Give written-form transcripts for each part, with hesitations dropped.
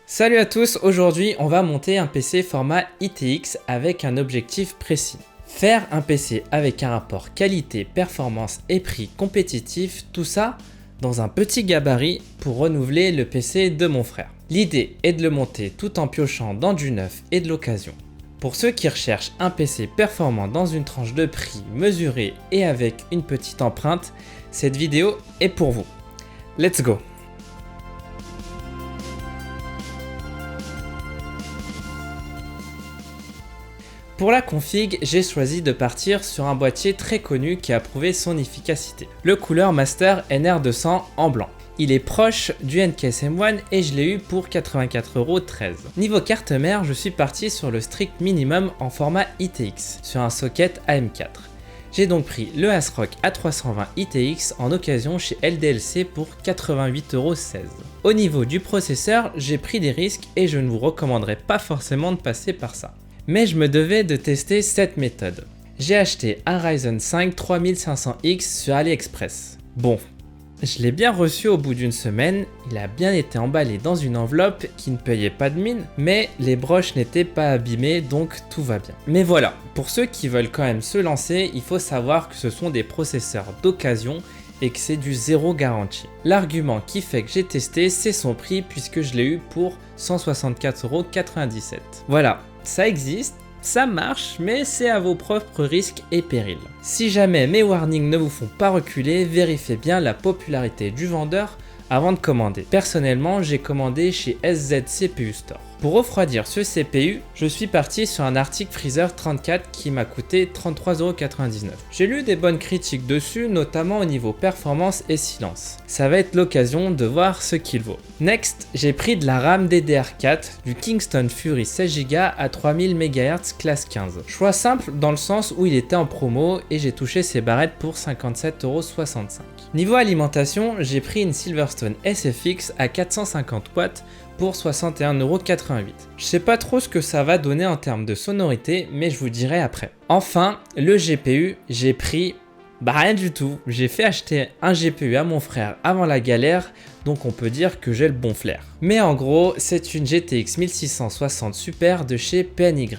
Salut à tous, aujourd'hui on va monter un PC format ITX avec un objectif précis. Faire un PC avec un rapport qualité, performance et prix compétitif, tout ça dans un petit gabarit pour renouveler le PC de mon frère. L'idée est de le monter tout en piochant dans du neuf et de l'occasion. Pour ceux qui recherchent un PC performant dans une tranche de prix mesurée et avec une petite empreinte, cette vidéo est pour vous. Let's go! Pour la config, j'ai choisi de partir sur un boîtier très connu qui a prouvé son efficacité. Le Cooler Master NR200 en blanc. Il est proche du NKS M1 et je l'ai eu pour 84,13 €. Niveau carte mère, je suis parti sur le strict minimum en format ITX, sur un socket AM4. J'ai donc pris le ASRock A320 ITX en occasion chez LDLC pour 88,16 €. Au niveau du processeur, j'ai pris des risques et je ne vous recommanderais pas forcément de passer par ça. Mais je me devais de tester cette méthode. J'ai acheté un Ryzen 5 3500X sur AliExpress. Bon, je l'ai bien reçu au bout d'une semaine, il a bien été emballé dans une enveloppe qui ne payait pas de mine, mais les broches n'étaient pas abîmées donc tout va bien. Mais voilà, pour ceux qui veulent quand même se lancer, il faut savoir que ce sont des processeurs d'occasion et que c'est du zéro garantie. L'argument qui fait que j'ai testé, c'est son prix puisque je l'ai eu pour 164,97 €. Voilà. Ça existe, ça marche, mais c'est à vos propres risques et périls. Si jamais mes warnings ne vous font pas reculer, vérifiez bien la popularité du vendeur avant de commander. Personnellement, j'ai commandé chez SZ CPU Store. Pour refroidir ce CPU, je suis parti sur un Arctic Freezer 34 qui m'a coûté 33,99 €. J'ai lu des bonnes critiques dessus, notamment au niveau performance et silence. Ça va être l'occasion de voir ce qu'il vaut. Next, j'ai pris de la RAM DDR4 du Kingston Fury 16 Go à 3000 MHz classe 15. Choix simple dans le sens où il était en promo et j'ai touché ses barrettes pour 57,65 €. Niveau alimentation, j'ai pris une Silverstone SFX à 450 watts pour 61,88 €. Je sais pas trop ce que ça va donner en termes de sonorité, mais je vous dirai après. Enfin, le GPU, j'ai pris rien du tout. J'ai fait acheter un GPU à mon frère avant la galère, donc on peut dire que j'ai le bon flair. Mais en gros, c'est une GTX 1660 Super de chez PNY.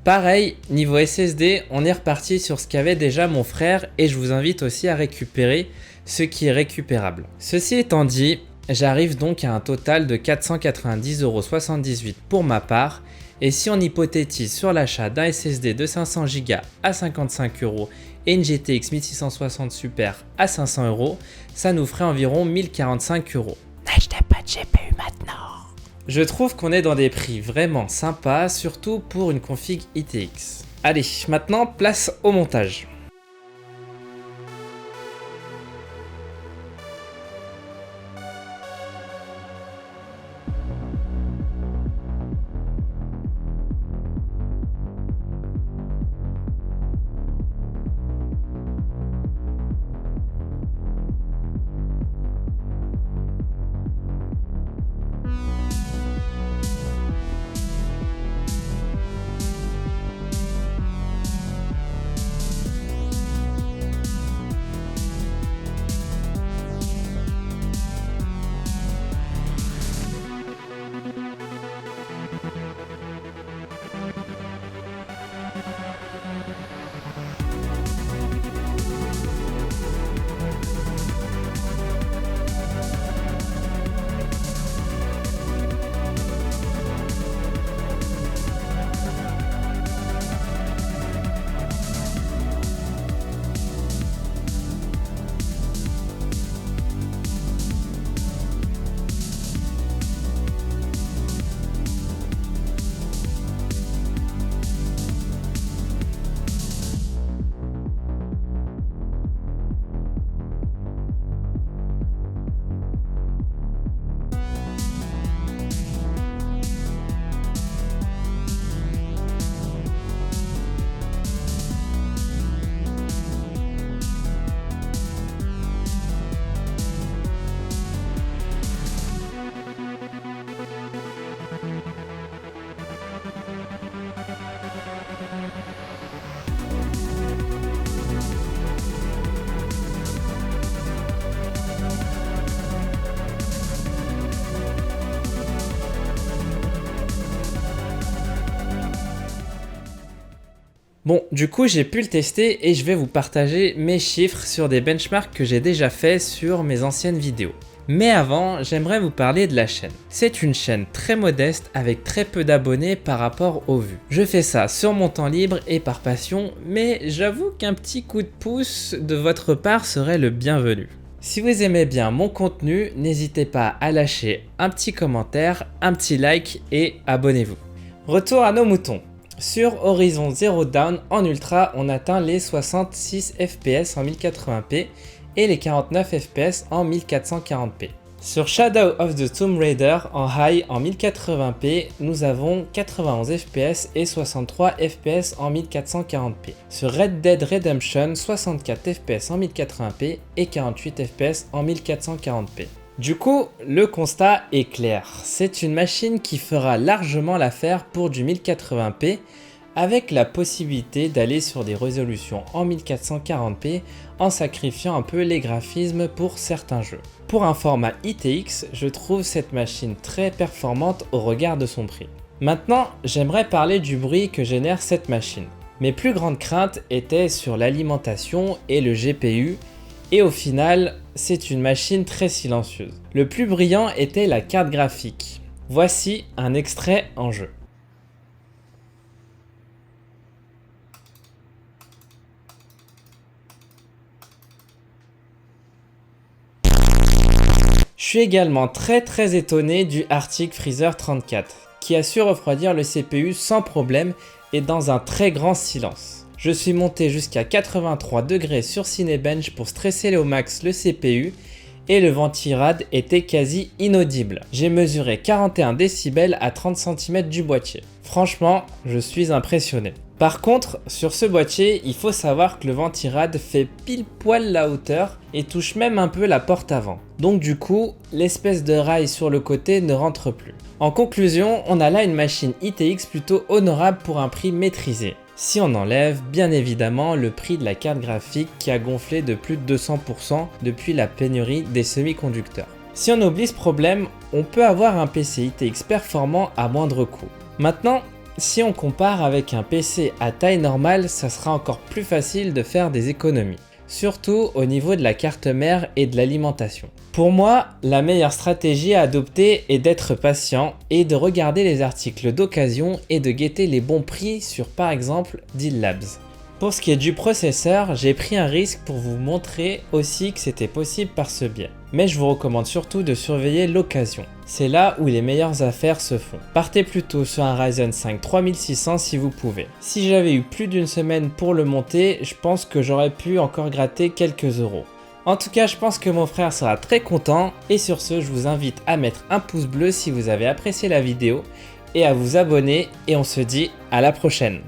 Pareil, niveau SSD, on est reparti sur ce qu'avait déjà mon frère et je vous invite aussi à récupérer ce qui est récupérable. Ceci étant dit, j'arrive donc à un total de 490,78 € pour ma part, et si on hypothétise sur l'achat d'un SSD de 500 Go à 55 € et une GTX 1660 Super à 500 €, ça nous ferait environ 1045 €. N'achetez pas de GPU maintenant. Je trouve qu'on est dans des prix vraiment sympas, surtout pour une config ITX. Allez, maintenant place au montage. Bon, du coup j'ai pu le tester et je vais vous partager mes chiffres sur des benchmarks que j'ai déjà fait sur mes anciennes vidéos. Mais avant, j'aimerais vous parler de la chaîne. C'est une chaîne très modeste avec très peu d'abonnés par rapport aux vues. Je fais ça sur mon temps libre et par passion, mais j'avoue qu'un petit coup de pouce de votre part serait le bienvenu. Si vous aimez bien mon contenu, n'hésitez pas à lâcher un petit commentaire, un petit like et abonnez-vous. Retour à nos moutons. Sur Horizon Zero Dawn en ultra, on atteint les 66 fps en 1080p et les 49 fps en 1440p. Sur Shadow of the Tomb Raider en high en 1080p, nous avons 91 fps et 63 fps en 1440p. Sur Red Dead Redemption, 64 fps en 1080p et 48 fps en 1440p. Du coup, le constat est clair, c'est une machine qui fera largement l'affaire pour du 1080p avec la possibilité d'aller sur des résolutions en 1440p en sacrifiant un peu les graphismes pour certains jeux. Pour un format ITX, je trouve cette machine très performante au regard de son prix. Maintenant, j'aimerais parler du bruit que génère cette machine. Mes plus grandes craintes étaient sur l'alimentation et le GPU, et au final, c'est une machine très silencieuse. Le plus brillant était la carte graphique. Voici un extrait en jeu. Je suis également très étonné du Arctic Freezer 34, qui a su refroidir le CPU sans problème et dans un très grand silence. Je suis monté jusqu'à 83 degrés sur Cinebench pour stresser au max le CPU et le ventirad était quasi inaudible. J'ai mesuré 41 décibels à 30 cm du boîtier. Franchement, je suis impressionné. Par contre, sur ce boîtier, il faut savoir que le ventirad fait pile poil la hauteur et touche même un peu la porte avant. Donc du coup, l'espèce de rail sur le côté ne rentre plus. En conclusion, on a là une machine ITX plutôt honorable pour un prix maîtrisé. Si on enlève bien évidemment le prix de la carte graphique qui a gonflé de plus de 200% depuis la pénurie des semi-conducteurs. Si on oublie ce problème, on peut avoir un PC ITX performant à moindre coût. Maintenant, si on compare avec un PC à taille normale, ça sera encore plus facile de faire des économies. Surtout au niveau de la carte mère et de l'alimentation. Pour moi, la meilleure stratégie à adopter est d'être patient et de regarder les articles d'occasion et de guetter les bons prix sur par exemple Deal Labs. Pour ce qui est du processeur, j'ai pris un risque pour vous montrer aussi que c'était possible par ce biais. Mais je vous recommande surtout de surveiller l'occasion. C'est là où les meilleures affaires se font. Partez plutôt sur un Ryzen 5 3600 si vous pouvez. Si j'avais eu plus d'une semaine pour le monter, je pense que j'aurais pu encore gratter quelques euros. En tout cas, je pense que mon frère sera très content et sur ce, je vous invite à mettre un pouce bleu si vous avez apprécié la vidéo et à vous abonner et on se dit à la prochaine.